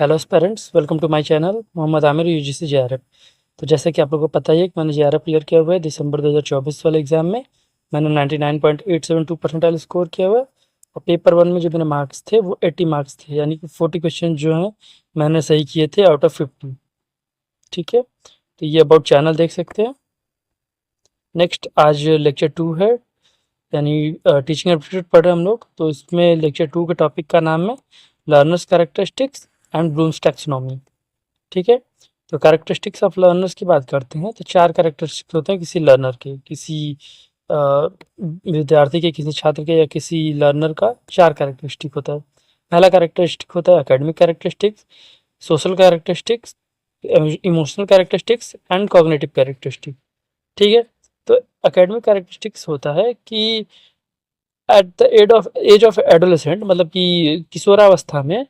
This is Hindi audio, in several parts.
Hello parents, welcome to my channel Mohammad Aamir UGC JRF. तो जैसे कि आप लोगों को पता ही है कि मैंने जेआरएफ क्लियर किया हुआ है दिसंबर 2024 वाले एग्जाम में। मैंने 99.872 स्कोर किया हुआ है और पेपर वन में जो मेरे मार्क्स थे वो 80 मार्क्स थे, यानी कि 40 क्वेश्चन जो हैं मैंने सही किए थे आउट ऑफ 50। ठीक है, तो ये अबाउट चैनल देख सकते हैं। नेक्स्ट आज लेक्चर 2 है, यानी टीचिंग एप्टीट्यूड पढ़ रहे हैं हम लोग। तो इसमें लेक्चर 2 के टॉपिक का नाम है learners characteristics and Bloom's taxonomy. ठीक है, तो कैरेक्टरिस्टिक्स ऑफ लर्नर्स की बात करते हैं। तो चार कैरेक्टरिस्टिक्स होते हैं किसी लर्नर के, किसी अ, विद्यार्थी के, किसी छात्र के या किसी लर्नर का चार कैरेक्टरिस्टिक होता है। पहला कैरेक्टरिस्टिक होता है academic characteristics, social characteristics, emotional characteristics and cognitive characteristic. ठीक है, तो एकेडमिक कैरेक्टरिस्टिक्स होता है कि at the age of adolescent, मतलब कि किशोरावस्था में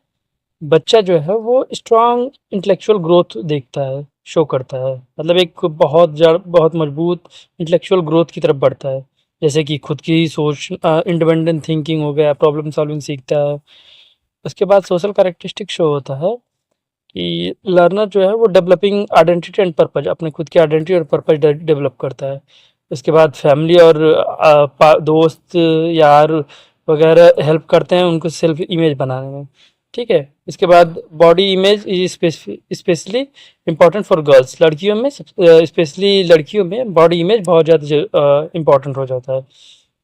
बच्चा जो है वो स्ट्रांग इंटेलेक्चुअल ग्रोथ देखता है, शो करता है। मतलब एक बहुत जड़, बहुत मजबूत इंटेलेक्चुअल ग्रोथ की तरफ बढ़ता है। जैसे कि खुद की सोच, इंडिपेंडेंट थिंकिंग हो गया, प्रॉब्लम सॉल्विंग सीखता है। उसके बाद सोशल कैरेक्टरिस्टिक शो होता है कि लर्नर जो है वो डेवलपिंग आइडेंटिटी एंड पर्पज, अपने खुद की आइडेंटिटी और पर्पज डेवलप करता है। उसके बाद फैमिली और दोस्त, यार वगैरह हेल्प करते हैं उनको सेल्फ इमेज बनाने में। ठीक है, इसके बाद body image is specially important for girls. लड़कियों में, स्पेशली लड़कियों में बॉडी इमेज बहुत ज़्यादा इम्पोर्टेंट हो जाता है।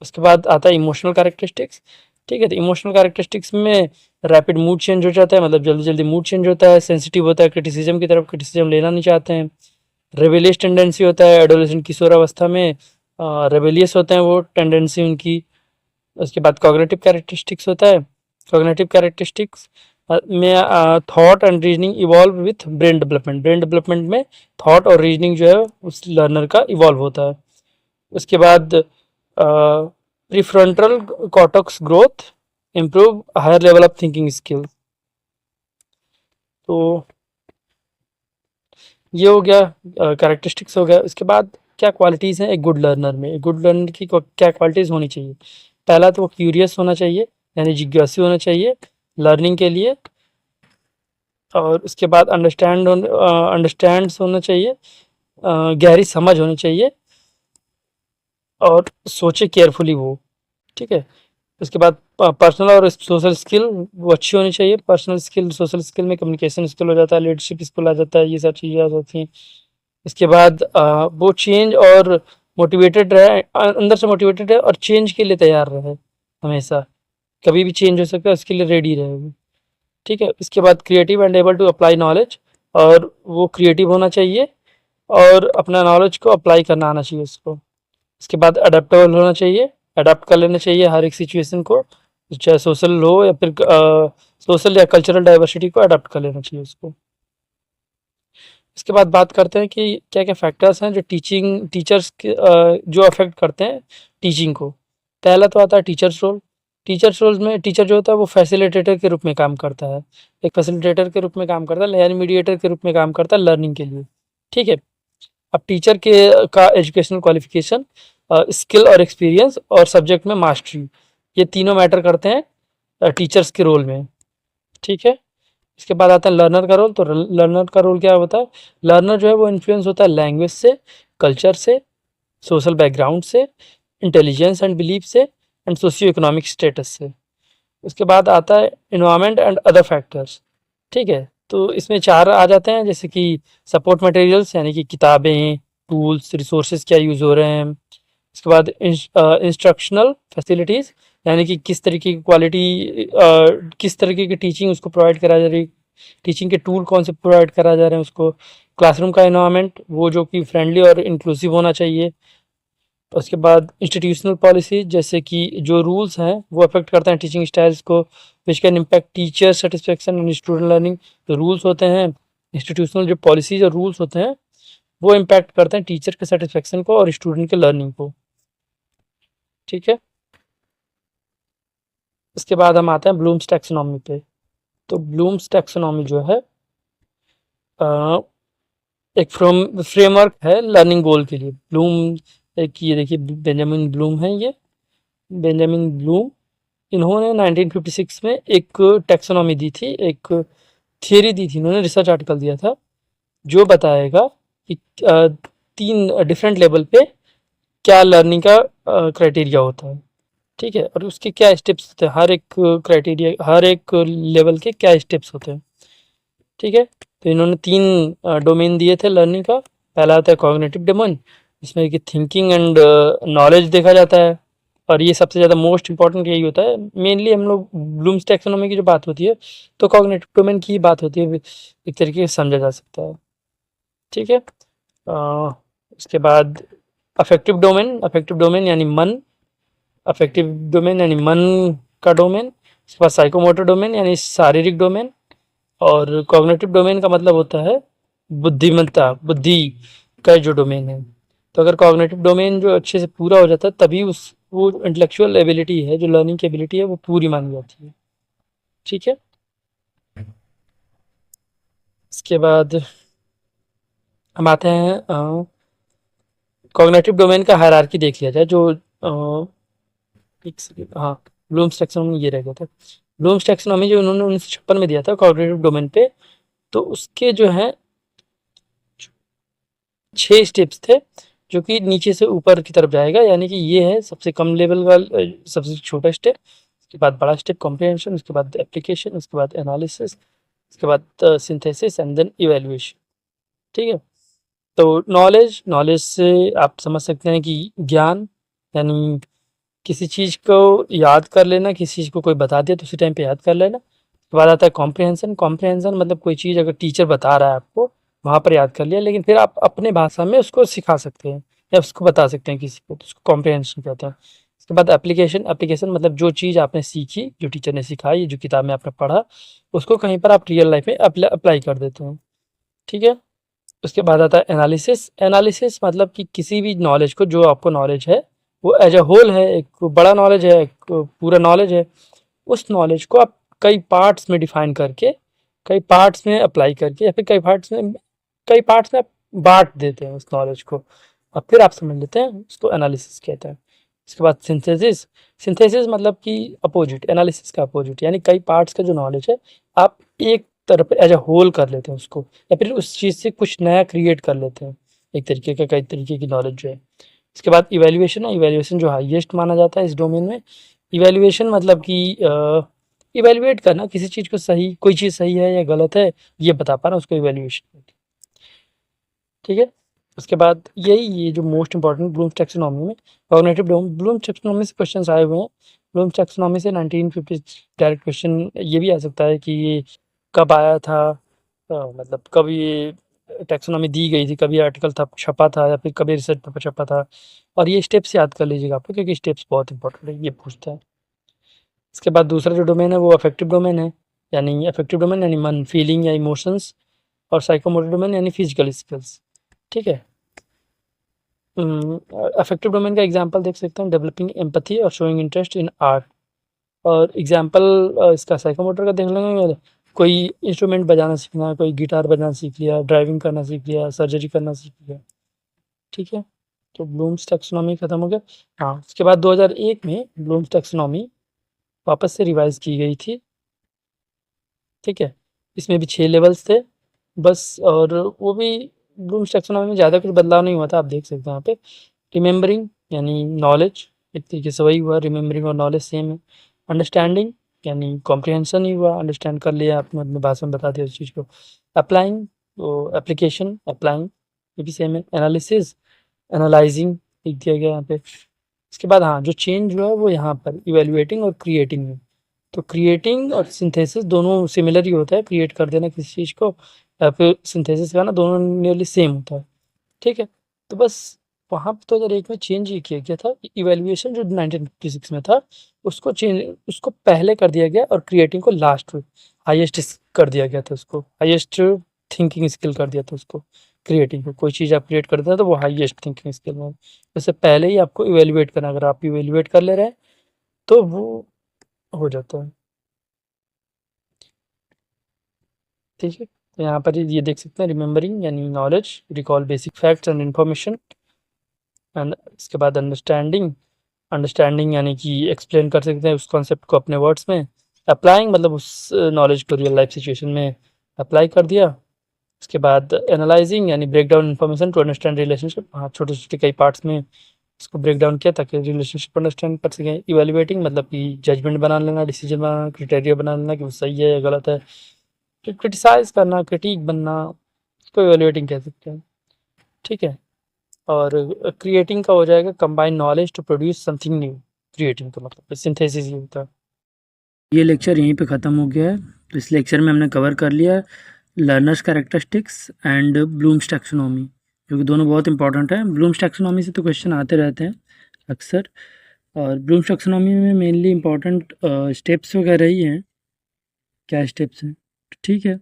उसके बाद आता है इमोशनल कैरेक्टरिस्टिक्स। ठीक है, तो इमोशनल कैरेक्टरिस्टिक्स में रैपिड मूड चेंज हो जाता है, मतलब जल्दी जल्दी मूड चेंज होता है। सेंसिटिव होता है क्रिटिसिज्म की तरफ, क्रिटिसिज्म लेना नहीं चाहते हैं। रेबेलियस टेंडेंसी होता है एडोलेसेंट, किशोरावस्था में रेबेलियस होते हैं वो टेंडेंसी उनकी। उसके बाद कॉग्निटिव कैरेक्टरिस्टिक्स होता है। कॉग्निटिव कैरेक्टरिस्टिक्स में thought and reasoning evolve with brain development. Brain development में थॉट और रीजनिंग जो है उस लर्नर का इवॉल्व होता है। उसके बाद prefrontal cortex growth, improve higher level of thinking skill. तो ये हो गया, कैरेक्टरिस्टिक्स हो गया। उसके बाद क्या क्वालिटीज़ हैं एक गुड लर्नर में। एक गुड लर्नर की क्या क्वालिटीज़ होनी चाहिए? पहला तो वो क्यूरियस होना चाहिए, यानी जिज्ञासु होना चाहिए लर्निंग के लिए। और उसके बाद अंडरस्टैंड्स होना चाहिए, गहरी समझ होनी चाहिए और सोचे केयरफुली वो। ठीक है, उसके बाद पर्सनल और सोशल स्किल वो अच्छी होनी चाहिए। पर्सनल स्किल, सोशल स्किल में कम्युनिकेशन स्किल हो जाता है, लीडरशिप स्किल आ जाता है, ये सब चीज़ें आ जाती हैं। इसके बाद वो चेंज और मोटिवेटेड रहे, अंदर से मोटिवेटेड रहे और चेंज के लिए तैयार रहे हमेशा। कभी भी चेंज हो सकता है, उसके लिए रेडी रहे वो। ठीक है, इसके बाद creative and able to apply knowledge, और वो क्रिएटिव होना चाहिए और अपना नॉलेज को अप्लाई करना आना चाहिए उसको। इसके बाद अडेप्टेबल होना चाहिए, अडेप्ट कर लेना चाहिए हर एक सिचुएशन को, चाहे सोशल हो या फिर सोशल या कल्चरल डाइवर्सिटी को अडेप्ट कर लेना चाहिए उसको। इसके बाद बात करते हैं कि क्या क्या फैक्टर्स हैं जो टीचर्स के जो अफेक्ट करते हैं टीचिंग को। पहला तो आता है टीचर्स रोल। टीचर्स रोल में टीचर जो होता है वो फैसिलिटेटर के रूप में काम करता है। एक फैसिलिटेटर के रूप में काम करता है, यानी मीडिएटर के रूप में काम करता है लर्निंग के लिए। ठीक है, अब टीचर के का एजुकेशनल क्वालिफिकेशन, स्किल और एक्सपीरियंस और सब्जेक्ट में मास्टरी, ये तीनों मैटर करते हैं टीचर्स के रोल में। ठीक है, इसके बाद आता है लर्नर का रोल। तो लर्नर का रोल क्या होता है? लर्नर जो है वो इन्फ्लुएंस होता है लैंग्वेज से, कल्चर से, सोशल बैकग्राउंड से, इंटेलिजेंस एंड बिलीफ से एंड सोशियो इकोनॉमिक स्टेटस से। उसके बाद आता है इन्वायरमेंट एंड अदर फैक्टर्स। ठीक है, तो इसमें चार आ जाते हैं, जैसे कि सपोर्ट मटेरियल्स, यानी कि किताबें, टूल्स, रिसोर्सेज क्या यूज़ हो रहे हैं। उसके बाद इंस्ट्रक्शनल फैसिलिटीज़, यानी कि किस तरीके की क्वालिटी, किस तरीके की टीचिंग उसको प्रोवाइड करा जा रही, टीचिंग के टूल कौन से प्रोवाइड करा जा रहे हैं उसको। क्लासरूम का इन्वायरमेंट वो जो कि फ्रेंडली और इंक्लूसिव होना चाहिए। उसके बाद इंस्टीट्यूशनल पॉलिसी, जैसे कि जो रूल्स हैं वो अफेक्ट करते हैं टीचिंग स्टाइल्स को, which can impact teacher satisfaction and student learning. जो रूल्स होते हैं, इंस्टीट्यूशनल जो पॉलिसीज और रूल्स होते हैं वो इम्पैक्ट करते हैं टीचर के सेटिस्फेक्शन को और स्टूडेंट के लर्निंग को। ठीक है, इसके बाद हम आते हैं ब्लूम्स टैक्सोनॉमी पे। तो ब्लूम्स टैक्सोनॉमी जो है एक फ्रेमवर्क है लर्निंग गोल के लिए। ब्लूम, एक ये देखिए बेंजामिन ब्लूम है ये, बेंजामिन ब्लूम। इन्होंने 1956 में एक टैक्सोनॉमी दी थी, एक थियरी दी थी, उन्होंने रिसर्च आर्टिकल दिया था जो बताएगा कि 3 डिफरेंट लेवल पे क्या लर्निंग का क्राइटेरिया होता है, ठीक है, और उसके क्या स्टेप्स होते हैं, हर एक क्राइटेरिया, हर एक लेवल के क्या स्टेप्स होते हैं, ठीक है। तो इन्होंने 3 डोमेन दिए थे लर्निंग का। पहला आता है कॉग्निटिव डोमेन, जिसमें कि थिंकिंग एंड नॉलेज देखा जाता है, और ये सबसे ज़्यादा मोस्ट इंपॉर्टेंट यही होता है। मेनली हम लोग ब्लूम्स टैक्सोनॉमी की जो बात होती है तो कॉग्निटिव डोमेन की ही बात होती है, एक तरीके से समझा जा सकता है, ठीक है। उसके बाद अफेक्टिव डोमेन यानी मन, अफेक्टिव डोमेन यानी मन का डोमेन। उसके बाद साइकोमोटर डोमेन यानी शारीरिक डोमेन, और कॉग्निटिव डोमेन का मतलब होता है बुद्धिमत्ता, बुद्धि का जो डोमेन है। तो अगर कॉग्निटिव डोमेन जो अच्छे से पूरा हो जाता है तभी उस वो इंटेलेक्चुअल एबिलिटी है, जो लर्निंग की एबिलिटी है, वो पूरी मानी जाती है, ठीक है। इसके बाद हम आते हैं कॉग्निटिव डोमेन का हायरार्की देख लिया जाए, जो एक सेकंड, हाँ, ब्लूम्स टैक्सोनॉमी ये रह गया था। ब्लूम्स टैक्सोनॉमी जो उन्होंने 1956 में दिया था कॉग्निटिव डोमेन पे, तो उसके जो है 6 स्टेप्स थे, जो कि नीचे से ऊपर की तरफ जाएगा, यानी कि ये है सबसे कम लेवल का, सबसे छोटा स्टेप, उसके बाद बड़ा स्टेप कॉम्प्रिहेंशन, उसके बाद एप्लीकेशन, उसके बाद एनालिसिस, उसके बाद सिंथेसिस एंड देन इवैल्यूएशन, ठीक है। तो नॉलेज, नॉलेज से आप समझ सकते हैं कि ज्ञान, यानी किसी चीज़ को याद कर लेना, किसी चीज़ को कोई बता दिया तो उसी टाइम पे याद कर लेना। उसके बाद आता है कॉम्प्रिहेंशन, कॉम्प्रिहेंशन मतलब कोई चीज़ अगर टीचर बता रहा है आपको, वहाँ पर याद कर लिया, लेकिन फिर आप अपने भाषा में उसको सिखा सकते हैं या उसको बता सकते हैं किसी को, तो उसको कॉम्प्रिहेंशन कहते हैं। उसके बाद एप्लीकेशन, एप्लीकेशन मतलब जो चीज़ आपने सीखी, जो टीचर ने सिखाई, जो किताब में आपने पढ़ा, उसको कहीं पर आप रियल लाइफ में अप्लाई कर देते हैं, ठीक है। उसके बाद आता है एनालिसिस, एनालिसिस मतलब कि किसी भी नॉलेज को, जो आपको नॉलेज है वो एज अ होल है, एक बड़ा नॉलेज है, एक पूरा नॉलेज है, उस नॉलेज को आप कई पार्ट्स में डिफाइन करके, कई पार्ट्स में अप्लाई करके, या फिर कई पार्ट्स में आप बांट देते हैं उस नॉलेज को, और फिर आप समझ लेते हैं, उसको एनालिसिस कहते हैं। इसके बाद सिंथेसिस, सिंथेसिस मतलब कि अपोजिट, एनालिसिस का अपोजिट, यानी कई पार्ट्स का जो नॉलेज है आप एक तरफ एज अ होल कर लेते हैं उसको, या फिर उस चीज़ से कुछ नया क्रिएट कर लेते हैं, एक तरीके का, कई तरीके की नॉलेज जो है। इसके बाद इवैल्यूएशन है, इवैल्यूएशन जो हाईएस्ट माना जाता है इस डोमेन में। इवैल्यूएशन मतलब कि इवैल्यूएट करना किसी चीज़ को, सही, कोई चीज़ सही है या गलत है ये बता पाना, उसको इवैल्यूएशन कहते हैं, ठीक है। उसके बाद यही, ये जो मोस्ट इंपॉर्टेंट ब्लूम्स टैक्सोनॉमी में कॉग्निटिव ब्लूम्स टैक्सोनॉमी से क्वेश्चंस आए हुए हैं। ब्लूम्स टैक्सोनॉमी से 1950 डायरेक्ट क्वेश्चन ये भी आ सकता है कि ये कब आया था, मतलब कब ये टैक्सोनॉमी दी गई थी, कभी आर्टिकल था छपा था, या फिर कभी रिसर्च पेपर छपा था, और ये स्टेप्स याद कर लीजिएगा आपको, क्योंकि स्टेप्स बहुत इंपॉर्टेंट है, ये पूछता है। इसके बाद दूसरा जो डोमेन है वो अफेक्टिव डोमेन है, यानी अफेक्टिव डोमेन यानी मन, फीलिंग या इमोशंस, और साइकोमोटर डोमेन यानी फिजिकल स्किल्स, ठीक है। अफेक्टिव डोमेन का एग्जांपल देख सकते हैं, डेवलपिंग एम्पैथी और शोइंग इंटरेस्ट इन आर्ट, और एग्जांपल इसका साइकोमोटर का देख लेंगे, कोई इंस्ट्रूमेंट बजाना सीखना, कोई गिटार बजाना सीख लिया, ड्राइविंग करना सीख लिया, सर्जरी करना सीख लिया, ठीक है। तो ब्लूम्स टैक्सोनॉमी खत्म हो गया। हाँ, उसके बाद 2001 में ब्लूम्स टैक्सोनॉमी वापस से रिवाइज की गई थी, ठीक है। इसमें भी 6 लेवल्स थे बस, और वो भी ब्लूम्स टैक्सोनॉमी में ज़्यादा कुछ बदलाव नहीं हुआ था, आप देख सकते हैं यहाँ पे। रिमेंबरिंग यानी नॉलेज, एक तरीके से वही हुआ, रिमेंबरिंग और नॉलेज सेम है। अंडरस्टैंडिंग यानी कॉम्प्रिहेंशन ही हुआ, अंडरस्टैंड कर लिया आपने, अपने भाषा में बता दिया उस चीज़ को। अप्लाइंग, तो एप्लीकेशन, अप्लाइंग, ये भी सेम है। एनालिसिस, एनालाइजिंग लिख दिया गया यहाँ पे। इसके बाद हाँ, जो चेंज हुआ है वो यहाँ पर इवेल्युएटिंग और क्रिएटिंग में। तो क्रिएटिंग और सिंथेसिस दोनों सिमिलर ही होता है, क्रिएट कर देना किसी चीज़ को, या फिर सिंथेसिस करना, दोनों नियरली सेम होता है, ठीक है। तो बस वहाँ पे 2001 में चेंज ये किया गया था, इवैल्यूएशन जो 1956 में था उसको चेंज, उसको पहले कर दिया गया, और क्रिएटिंग को लास्ट में हाईएस्ट कर दिया गया था, उसको हाईएस्ट थिंकिंग स्किल कर दिया था उसको। क्रिएटिंग को, कोई चीज़ आप क्रिएट करते हैं तो वो हाईएस्ट थिंकिंग स्किल में, उससे पहले ही आपको इवेल्युएट करना, अगर आप इवेल्युएट कर ले रहे हैं तो वो हो जाता है, ठीक है। तो यहाँ पर ये देख सकते हैं, रिमेंबरिंग यानी knowledge, recall basic facts and information, and इसके बाद अंडरस्टैंडिंग, अंडरस्टैंडिंग यानी कि एक्सप्लेन कर सकते हैं उस कॉन्सेप्ट को अपने वर्ड्स में। अप्लाइंग मतलब उस नॉलेज को रियल लाइफ सिचुएशन में अप्लाई कर दिया। उसके बाद एनालाइजिंग यानी break down information to understand relationship, हाँ छोटे छोटे कई पार्ट्स में इसको ब्रेक डाउन किया ताकि रिलेशनशिप अंडरस्टैंड कर सकें। इवेल्युएटिंग मतलब कि जजमेंट बना लेना, डिसीजन बनाना, क्राइटेरिया बना लेना कि वो सही है या गलत है। फिर क्रिटिसाइज करना, क्रिटिक बनना, इसको इवेल्युएटिंग कह सकते हैं। ठीक है। और क्रिएटिंग का हो जाएगा combine knowledge to produce something new. Creating का मतलब सिंथेसिस ही होता है। ये लेक्चर यहीं पे ख़त्म हो गया है। तो इस लेक्चर में हमने कवर कर लिया learners characteristics and Bloom's taxonomy, जो कि दोनों बहुत इंपॉर्टेंट है। ब्लूम्स टैक्सोनॉमी से तो क्वेश्चन आते रहते हैं अक्सर, और ब्लूम्स टैक्सोनॉमी में मेनली इंपॉर्टेंट स्टेप्स वगैरह ही हैं। क्या स्टेप्स हैं? ठीक है।